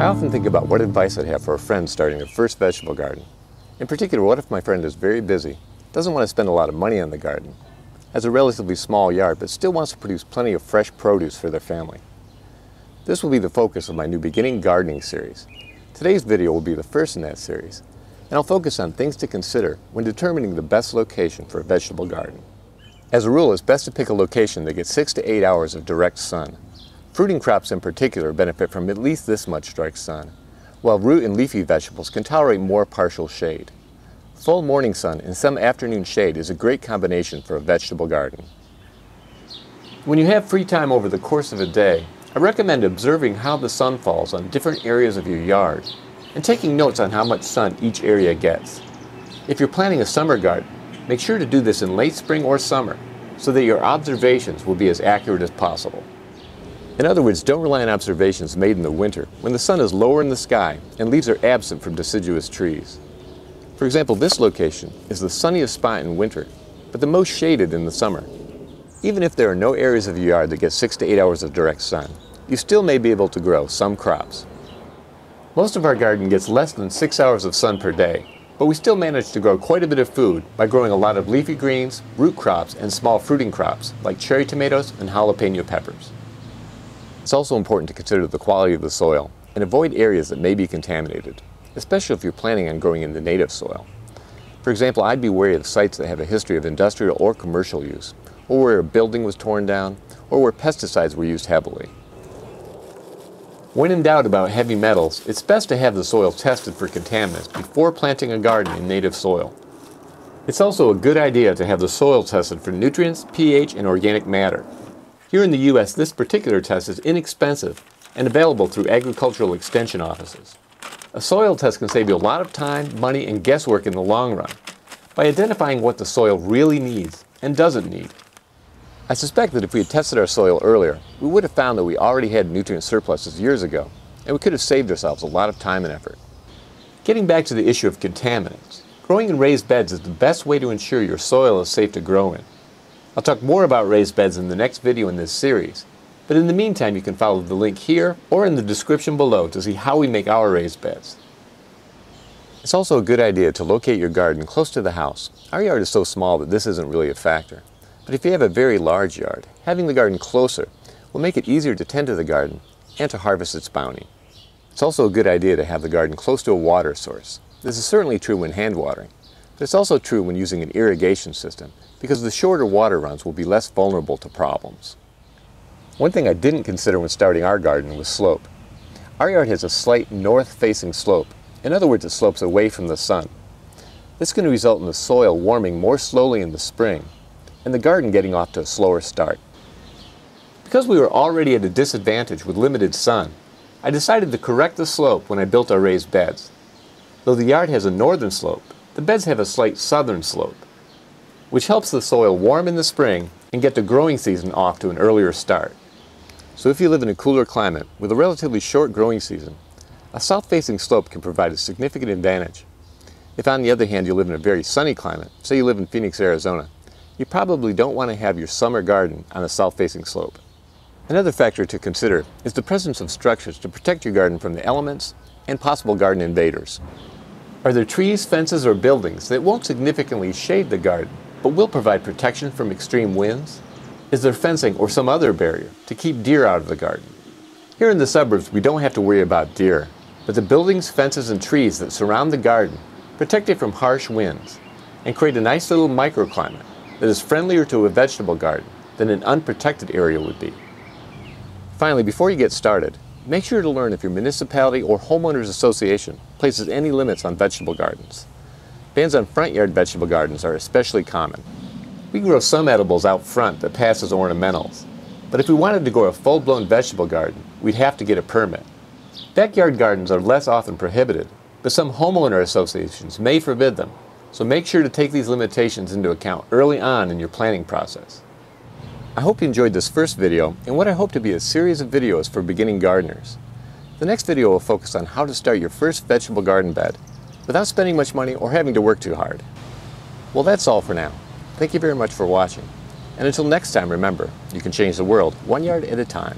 I often think about what advice I'd have for a friend starting their first vegetable garden. In particular, what if my friend is very busy, doesn't want to spend a lot of money on the garden, has a relatively small yard, but still wants to produce plenty of fresh produce for their family? This will be the focus of my new beginning gardening series. Today's video will be the first in that series, and I'll focus on things to consider when determining the best location for a vegetable garden. As a rule, it's best to pick a location that gets 6 to 8 hours of direct sun. Fruiting crops in particular benefit from at least this much direct sun, while root and leafy vegetables can tolerate more partial shade. Full morning sun and some afternoon shade is a great combination for a vegetable garden. When you have free time over the course of a day, I recommend observing how the sun falls on different areas of your yard and taking notes on how much sun each area gets. If you're planning a summer garden, make sure to do this in late spring or summer so that your observations will be as accurate as possible. In other words, don't rely on observations made in the winter when the sun is lower in the sky and leaves are absent from deciduous trees. For example, this location is the sunniest spot in winter, but the most shaded in the summer. Even if there are no areas of your yard that get 6 to 8 hours of direct sun, you still may be able to grow some crops. Most of our garden gets less than 6 hours of sun per day, but we still manage to grow quite a bit of food by growing a lot of leafy greens, root crops, and small fruiting crops like cherry tomatoes and jalapeno peppers. It's also important to consider the quality of the soil and avoid areas that may be contaminated, especially if you're planning on growing in the native soil. For example, I'd be wary of sites that have a history of industrial or commercial use, or where a building was torn down, or where pesticides were used heavily. When in doubt about heavy metals, it's best to have the soil tested for contaminants before planting a garden in native soil. It's also a good idea to have the soil tested for nutrients, pH, and organic matter. Here in the U.S., this particular test is inexpensive and available through agricultural extension offices. A soil test can save you a lot of time, money, and guesswork in the long run by identifying what the soil really needs and doesn't need. I suspect that if we had tested our soil earlier, we would have found that we already had nutrient surpluses years ago, and we could have saved ourselves a lot of time and effort. Getting back to the issue of contaminants, growing in raised beds is the best way to ensure your soil is safe to grow in. I'll talk more about raised beds in the next video in this series, but in the meantime you can follow the link here or in the description below to see how we make our raised beds. It's also a good idea to locate your garden close to the house. Our yard is so small that this isn't really a factor, but if you have a very large yard, having the garden closer will make it easier to tend to the garden and to harvest its bounty. It's also a good idea to have the garden close to a water source. This is certainly true when hand watering, but it's also true when using an irrigation system, because the shorter water runs will be less vulnerable to problems. One thing I didn't consider when starting our garden was slope. Our yard has a slight north-facing slope. In other words, it slopes away from the sun. This can result in the soil warming more slowly in the spring, and the garden getting off to a slower start. Because we were already at a disadvantage with limited sun, I decided to correct the slope when I built our raised beds. Though the yard has a northern slope, the beds have a slight southern slope, which helps the soil warm in the spring and get the growing season off to an earlier start. So if you live in a cooler climate with a relatively short growing season, a south-facing slope can provide a significant advantage. If on the other hand you live in a very sunny climate, say you live in Phoenix, Arizona, you probably don't want to have your summer garden on a south-facing slope. Another factor to consider is the presence of structures to protect your garden from the elements and possible garden invaders. Are there trees, fences, or buildings that won't significantly shade the garden, but will provide protection from extreme winds? Is there fencing or some other barrier to keep deer out of the garden? Here in the suburbs, we don't have to worry about deer, but the buildings, fences, and trees that surround the garden protect it from harsh winds and create a nice little microclimate that is friendlier to a vegetable garden than an unprotected area would be. Finally, before you get started, make sure to learn if your municipality or homeowners association places any limits on vegetable gardens. Bans on front yard vegetable gardens are especially common. We grow some edibles out front that pass as ornamentals, but if we wanted to grow a full-blown vegetable garden, we'd have to get a permit. Backyard gardens are less often prohibited, but some homeowner associations may forbid them, so make sure to take these limitations into account early on in your planning process. I hope you enjoyed this first video and what I hope to be a series of videos for beginning gardeners. The next video will focus on how to start your first vegetable garden bed without spending much money or having to work too hard. Well, that's all for now. Thank you very much for watching. And until next time, remember, you can change the world one yard at a time.